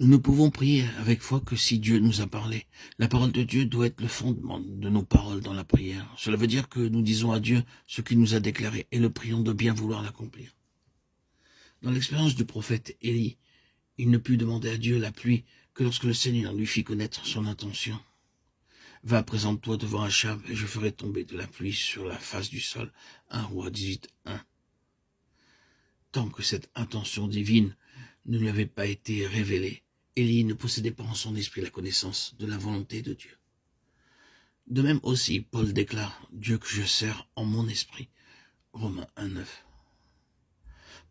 Nous ne pouvons prier avec foi que si Dieu nous a parlé. La parole de Dieu doit être le fondement de nos paroles dans la prière. Cela veut dire que nous disons à Dieu ce qu'il nous a déclaré et le prions de bien vouloir l'accomplir. Dans l'expérience du prophète Élie, il ne put demander à Dieu la pluie que lorsque le Seigneur lui fit connaître son intention. Va, présente-toi devant Achab, et je ferai tomber de la pluie sur la face du sol. 1 Roi 18:1. Tant que cette intention divine ne lui avait pas été révélée, Élie ne possédait pas en son esprit la connaissance de la volonté de Dieu. De même aussi, Paul déclare « Dieu que je sers en mon esprit ». Romains 1:9.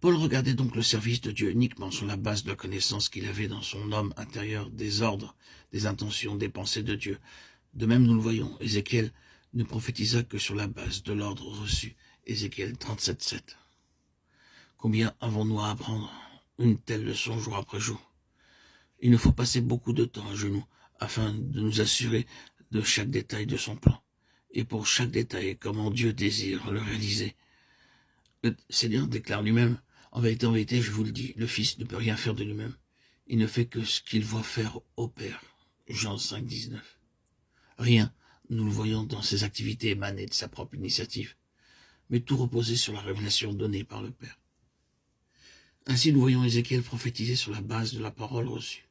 Paul regardait donc le service de Dieu uniquement sur la base de la connaissance qu'il avait dans son homme intérieur des ordres, des intentions, des pensées de Dieu. De même, nous le voyons, Ézéchiel ne prophétisa que sur la base de l'ordre reçu. Ézéchiel 37:7. Combien avons-nous à apprendre une telle leçon jour après jour? Il nous faut passer beaucoup de temps à genoux afin de nous assurer de chaque détail de son plan. Et pour chaque détail, comment Dieu désire le réaliser. Le Seigneur déclare lui-même, en vérité, je vous le dis, le Fils ne peut rien faire de lui-même. Il ne fait que ce qu'il voit faire au Père. Jean 5:19. Rien, nous le voyons dans ses activités émanées de sa propre initiative, mais tout reposait sur la révélation donnée par le Père. Ainsi, nous voyons Ézéchiel prophétiser sur la base de la parole reçue.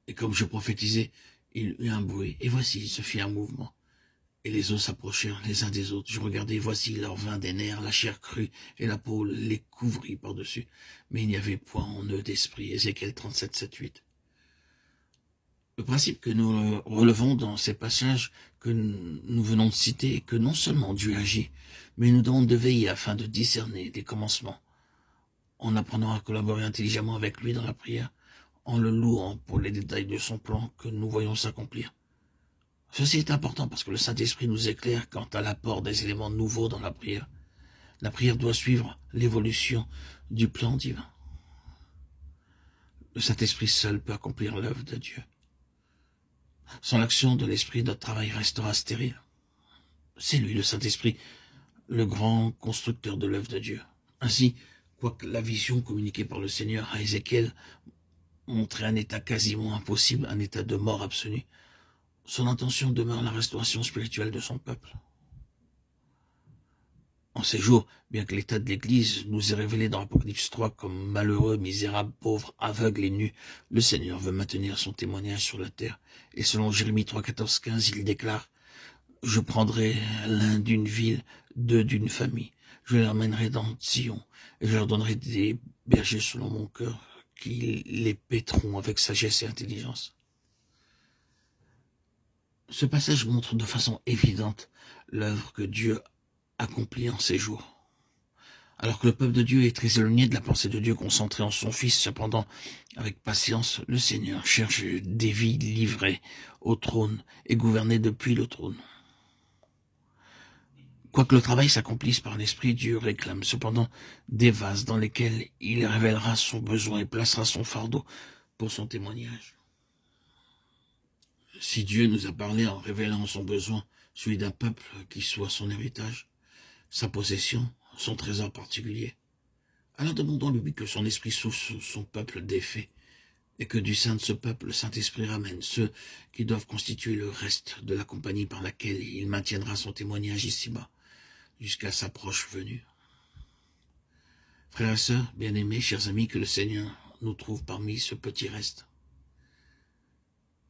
Et comme je prophétisais, il eut un bruit, et voici, il se fit un mouvement. Et les os s'approchèrent les uns des autres. Je regardais, voici, il leur vint des nerfs, la chair crue, et la peau les couvrit par-dessus. Mais il n'y avait point en eux d'esprit. Ézéchiel 37:7-8. Le principe que nous relevons dans ces passages que nous venons de citer est que non seulement Dieu agit, mais nous devons de veiller afin de discerner des commencements, en apprenant à collaborer intelligemment avec lui dans la prière, en le louant pour les détails de son plan que nous voyons s'accomplir. Ceci est important parce que le Saint-Esprit nous éclaire quant à l'apport des éléments nouveaux dans la prière. La prière doit suivre l'évolution du plan divin. Le Saint-Esprit seul peut accomplir l'œuvre de Dieu. Sans l'action de l'Esprit, notre travail restera stérile. C'est lui, le Saint-Esprit, le grand constructeur de l'œuvre de Dieu. Ainsi, quoique la vision communiquée par le Seigneur à Ézéchiel montrait un état quasiment impossible, un état de mort absolue, son intention demeure la restauration spirituelle de son peuple. En ces jours, bien que l'état de l'Église nous est révélé dans l'Apocalypse 3 comme malheureux, misérable, pauvre, aveugle et nu, le Seigneur veut maintenir son témoignage sur la terre. Et selon Jérémie 3, 14, 15, il déclare « Je prendrai l'un d'une ville, deux d'une famille. Je les emmènerai dans Sion, et je leur donnerai des bergers selon mon cœur, qui les paîtront avec sagesse et intelligence. » Ce passage montre de façon évidente l'œuvre que Dieu accomplit en ces jours. Alors que le peuple de Dieu est très éloigné de la pensée de Dieu concentrée en son Fils, cependant, avec patience, le Seigneur cherche des vies livrées au trône et gouvernées depuis le trône. Quoique le travail s'accomplisse par l'Esprit, Dieu réclame cependant des vases dans lesquels il révélera son besoin et placera son fardeau pour son témoignage. Si Dieu nous a parlé en révélant son besoin, celui d'un peuple qui soit son héritage, sa possession, son trésor particulier, alors demandons-lui que son esprit souffle son peuple défait, et que du sein de ce peuple, le Saint-Esprit ramène ceux qui doivent constituer le reste de la compagnie par laquelle il maintiendra son témoignage ici-bas, jusqu'à sa proche venue. Frères et sœurs, bien-aimés, chers amis, que le Seigneur nous trouve parmi ce petit reste,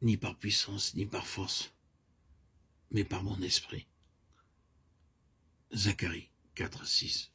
ni par puissance, ni par force, mais par mon esprit. Zacharie 4:6.